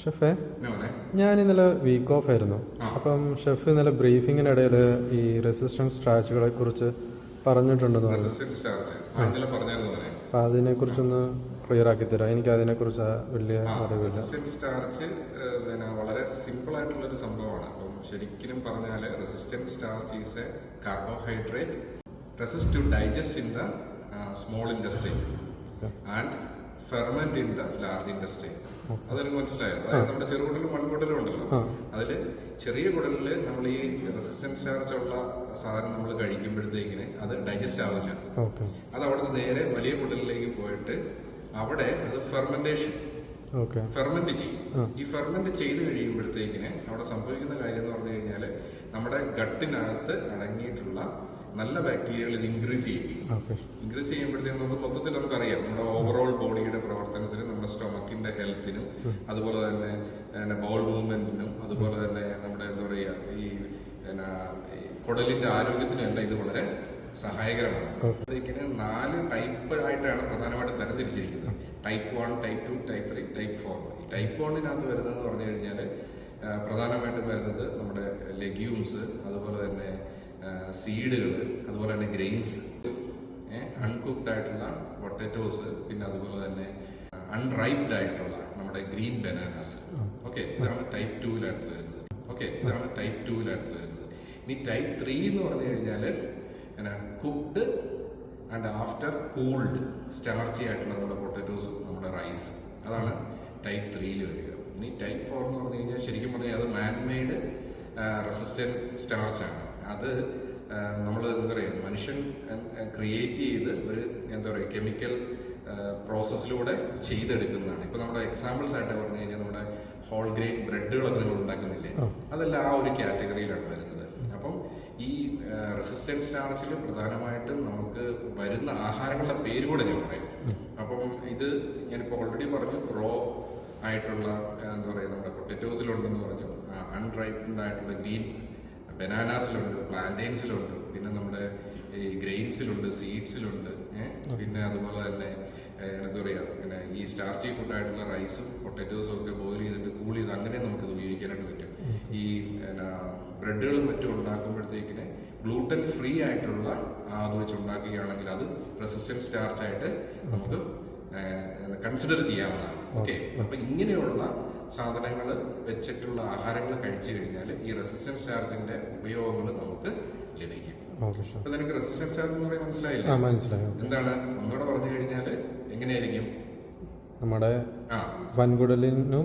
ഷെഫേ, ഞാൻ ഇന്നലെ week of ആയിരുന്നു. അപ്പം ഷെഫ് ഇന്നലെ ബ്രീഫിങ്ങിനിടയിൽ ഈ റെസിസ്റ്റൻസ് സ്റ്റാർച്ചുകളെ കുറിച്ച് പറഞ്ഞിട്ടുണ്ടെന്ന് പറഞ്ഞു. അപ്പം അതിനെക്കുറിച്ചൊന്ന് ക്ലിയർ ആക്കി തരാം. എനിക്ക് അതിനെക്കുറിച്ച് വലിയ അറിവില്ല. റെസിസ്റ്റൻസ് സ്റ്റാർച്ച് വളരെ സിമ്പിൾ ആയിട്ടുള്ളൊരു സംഭവമാണ്. അപ്പം ശരിക്കും പറഞ്ഞാൽ resistance starch is a carbohydrate resist to digest in the small industry and ferment in the large industry. അതെനിക്ക് മനസ്സിലായത്. അതായത് നമ്മുടെ ചെറുകുടലും വൻകുടലും ഉണ്ടല്ലോ, അതില് ചെറിയ കുടലില് നമ്മൾ ഈ റെസിസ്റ്റൻസ് സ്റ്റാർച്ച് ഉള്ള സാധനം നമ്മൾ കഴിക്കുമ്പോഴത്തേക്കിന് അത് ഡൈജസ്റ്റ് ആവില്ല. അത് അവിടെ നിന്ന് നേരെ വലിയ കുടലിലേക്ക് പോയിട്ട് അവിടെ അത് ഫെർമെന്റ് ചെയ്യും. ഈ ഫെർമെന്റ് ചെയ്ത് കഴിയുമ്പോഴത്തേക്കിന് അവിടെ സംഭവിക്കുന്ന കാര്യം എന്ന് പറഞ്ഞു കഴിഞ്ഞാൽ നമ്മുടെ ഗട്ടിനകത്ത് അടങ്ങിയിട്ടുള്ള നല്ല ബാക്ടീരിയകൾ ഇത് ഇൻക്രീസ് ചെയ്യുമ്പോഴത്തേക്കും നമുക്ക് മൊത്തത്തിൽ നമുക്കറിയാം നമ്മുടെ ഓവറോൾ ബോഡിയുടെ പ്രവർത്തനത്തിനും നമ്മുടെ സ്റ്റൊമക്കിന്റെ ഹെൽത്തിനും അതുപോലെ തന്നെ ബൗൾ മൂവ്മെന്റിനും അതുപോലെ തന്നെ നമ്മുടെ എന്താ പറയുക ഈ കുടലിന്റെ ആരോഗ്യത്തിനും എല്ലാം ഇത് വളരെ സഹായകരമാണ്. അപ്പോഴത്തേക്കിന് 4 ടൈപ്പ് ആയിട്ടാണ് പ്രധാനമായിട്ട് തരംതിരിച്ചിരിക്കുന്നത്. Type 1, type 2, type 3, type 4. ഈ ടൈപ്പ് 1 വരുന്നതെന്ന് പറഞ്ഞു കഴിഞ്ഞാൽ പ്രധാനമായിട്ടും വരുന്നത് നമ്മുടെ ലെഗ്യൂംസ്, അതുപോലെ തന്നെ സീഡുകൾ, അതുപോലെ തന്നെ ഗ്രെയിൻസ്, അൺകുക്ക്ഡ് ആയിട്ടുള്ള പൊട്ടറ്റോസ്, പിന്നെ അതുപോലെ തന്നെ അൺറൈപ്ഡ് ആയിട്ടുള്ള നമ്മുടെ ഗ്രീൻ ബനാനാസ്. ഇതാണ് ടൈപ്പ് 2 വരുന്നത്. ഇനി ടൈപ്പ് 3 എന്ന് പറഞ്ഞു കഴിഞ്ഞാൽ cooked and after cooled starchy ആയിട്ടുള്ള നമ്മുടെ പൊട്ടറ്റോസ്, നമ്മുടെ റൈസ്, അതാണ് ടൈപ്പ് 3 വരിക. ഇനി ടൈപ്പ് 4 എന്ന് പറഞ്ഞു കഴിഞ്ഞാൽ ശരിക്കും പറഞ്ഞാൽ അത് മാൻമെയ്ഡ് റെസിസ്റ്റന്റ് സ്റ്റാർച്ചാണ്. അത് നമ്മൾ എന്താ പറയുക മനുഷ്യൻ ക്രിയേറ്റ് ചെയ്ത് ഒരു എന്താ പറയുക കെമിക്കൽ പ്രോസസ്സിലൂടെ ചെയ്തെടുക്കുന്നതാണ്. ഇപ്പൊ നമ്മുടെ എക്സാമ്പിൾസ് ആയിട്ട് പറഞ്ഞു കഴിഞ്ഞാൽ നമ്മുടെ ഹോൾ ഗ്രെയിൻ ബ്രെഡുകളൊക്കെ നിങ്ങൾ ഉണ്ടാക്കുന്നില്ലേ, അതെല്ലാം ആ ഒരു കാറ്റഗറിയിലാണ് വരുന്നത്. അപ്പം ഈ റെസിസ്റ്റൻസ് സ്റ്റാർച്ചിൽ പ്രധാനമായിട്ടും നമുക്ക് വരുന്ന ആഹാരങ്ങളുടെ പേര് കൂടെ ഞാൻ പറയും. അപ്പം ഇത് ഞാനിപ്പോൾ ഓൾറെഡി പറഞ്ഞു, റോ ആയിട്ടുള്ള എന്താ പറയുക നമ്മുടെ പൊട്ടറ്റോസിലുണ്ടെന്ന് പറഞ്ഞു, അൺറൈപ്ഡ് ആയിട്ടുള്ള ഗ്രീൻ ബനാനാസിലുണ്ട്, പ്ലാന്റെയിൻസിലുണ്ട്, പിന്നെ നമ്മുടെ ഈ ഗ്രെയിൻസിലുണ്ട്, സീഡ്സിലുണ്ട്, പിന്നെ അതുപോലെ തന്നെ എന്താ പറയുക പിന്നെ ഈ സ്റ്റാർച്ചി ഫുഡായിട്ടുള്ള റൈസും പൊട്ടറ്റോസും ഒക്കെ ബോയിൽ ചെയ്തിട്ട് കൂൾ ചെയ്ത് അങ്ങനെ നമുക്കിത് ഉപയോഗിക്കാനായിട്ട് പറ്റും. ഈ ബ്രെഡുകളും മറ്റും ഉണ്ടാക്കുമ്പോഴത്തേക്കിന് ഗ്ലൂട്ടൻ ഫ്രീ ആയിട്ടുള്ള അത് വെച്ച് ഉണ്ടാക്കുകയാണെങ്കിൽ അത് റെസിസ്റ്റൻസ് സ്റ്റാർച്ച് ആയിട്ട് നമുക്ക് കൺസിഡർ ചെയ്യാവുന്നതാണ്. അപ്പൊ ഇങ്ങനെയുള്ള സാധനങ്ങൾ വെച്ചിട്ടുള്ള ആഹാരങ്ങൾ കഴിച്ചു കഴിഞ്ഞാൽ ഈ റെസിസ്റ്റൻസ് സ്റ്റാർച്ചിന്റെ ഉപയോഗങ്ങൾ നമുക്ക് ലഭിക്കും. അപ്പൊ നിനക്ക് റെസിസ്റ്റൻസ് സ്റ്റാർച്ച് എന്ന് പറയാൻ മനസ്സിലായില്ല? എന്താണ് ഒന്നുകൂടെ പറഞ്ഞു കഴിഞ്ഞാൽ എങ്ങനെയായിരിക്കും? നമ്മുടെ വൻകുടലിനും